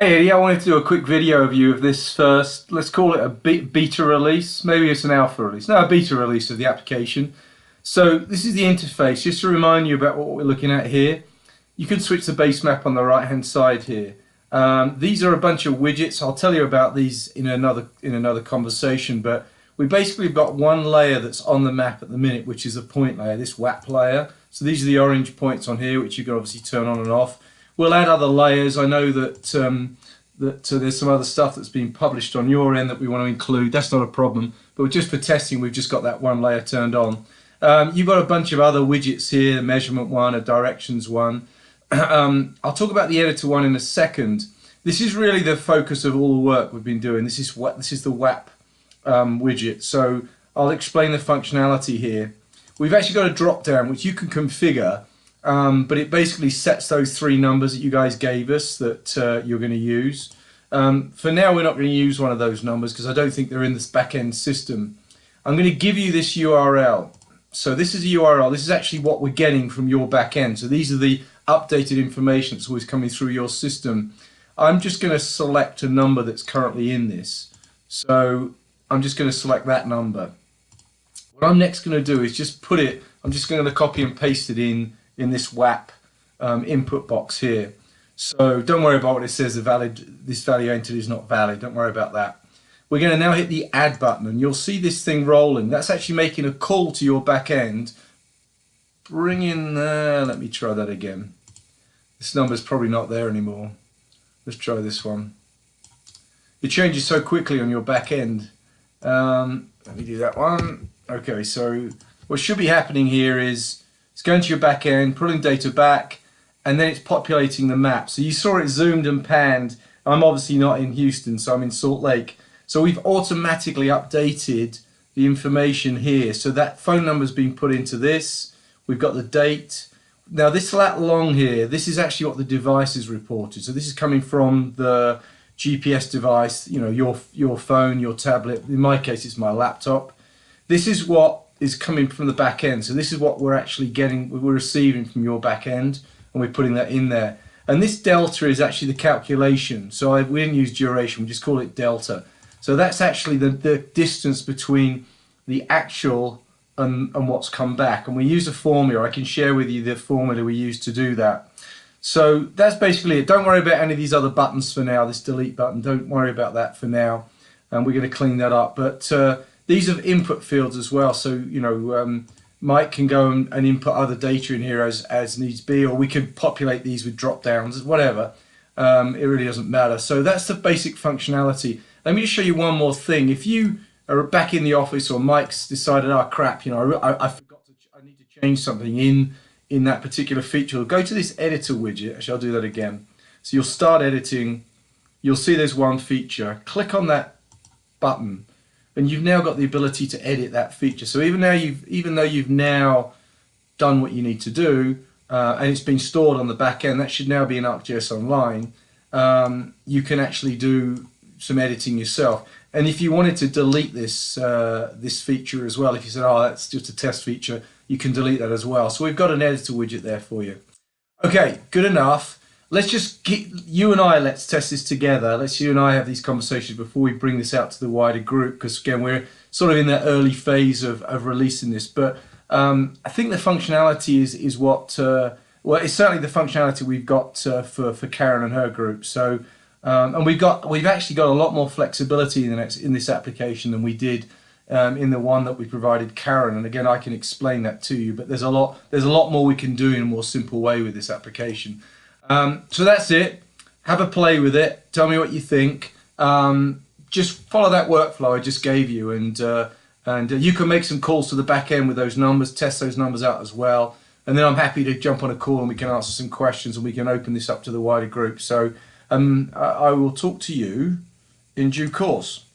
Hey Eddie, I wanted to do a quick video of you of this first, let's call it a beta release, maybe it's an alpha release, no, a beta release of the application. So this is the interface, just to remind you about what we're looking at here. You can switch the base map on the right hand side here. These are a bunch of widgets. I'll tell you about these in another conversation, but we basically got one layer that's on the map at the minute, which is a point layer, this WAP layer. So these are the orange points on here, which you can obviously turn on and off. We'll add other layers. I know that there's some other stuff that's been published on your end that we want to include. That's not a problem, but just for testing, we've just got that one layer turned on. You've got a bunch of other widgets here, a measurement one, a directions one. I'll talk about the editor one in a second. This is really the focus of all the work we've been doing. This is the WAP widget. So I'll explain the functionality here. We've actually got a drop down which you can configure, but it basically sets those three numbers that you guys gave us that you're going to use. For now, we're not going to use one of those numbers because I don't think they're in this back-end system. I'm going to give you this URL. So this is a URL. This is actually what we're getting from your back-end. So these are the updated information that's always coming through your system. I'm just going to select a number that's currently in this. So I'm just going to select that number. What I'm next going to do is just put it, I'm just going to copy and paste it in this WAP input box here. So don't worry about what it says, this value entered is not valid, don't worry about that. We're going to now hit the add button and you'll see this thing rolling. That's actually making a call to your back end. Bring in, let me try that again. This number's probably not there anymore. Let's try this one. It changes so quickly on your back end. Let me do that one. Okay, so what should be happening here is it's going to your back end, pulling data back, and then it's populating the map. So you saw it zoomed and panned. I'm obviously not in Houston, so I'm in Salt Lake. So we've automatically updated the information here. So that phone number's been put into this. We've got the date. Now this lat long here, this is actually what the device is reported. So this is coming from the GPS device, you know, your phone, your tablet. In my case, it's my laptop. This is what is coming from the back end. So this is what we're actually getting, we're receiving from your back end, and we're putting that in there. And this delta is actually the calculation. So we didn't use duration, we just call it delta. So that's actually the distance between the actual and what's come back. And we use a formula. I can share with you the formula we use to do that. So that's basically it. Don't worry about any of these other buttons for now, this delete button. Don't worry about that for now. And we're going to clean that up. But these are input fields as well. So, you know, Mike can go and input other data in here as needs be, or we can populate these with drop downs, whatever. It really doesn't matter. So that's the basic functionality. Let me just show you one more thing. If you are back in the office or Mike's decided, oh crap, you know, I forgot to, I need to change something in that particular feature, go to this editor widget. Actually, I'll do that again. So you'll start editing. You'll see there's one feature. Click on that button, and you've now got the ability to edit that feature. So even though you've now done what you need to do, and it's been stored on the back end, that should now be in ArcGIS Online. You can actually do some editing yourself. And if you wanted to delete this this feature as well, if you said, oh, that's just a test feature, you can delete that as well. So we've got an editor widget there for you. Okay, good enough. Let's just let's test this together. Let's you and I have these conversations before we bring this out to the wider group, because again, we're sort of in that early phase of releasing this. But I think the functionality is what, well, it's certainly the functionality we've got for Karen and her group. So, and we've actually got a lot more flexibility in this application than we did in the one that we provided Karen. And again, I can explain that to you. But there's a lot more we can do in a more simple way with this application. So that's it. Have a play with it. Tell me what you think. Just follow that workflow I just gave you, and you can make some calls to the back end with those numbers, test those numbers out as well. And then I'm happy to jump on a call and we can answer some questions and we can open this up to the wider group. So I will talk to you in due course.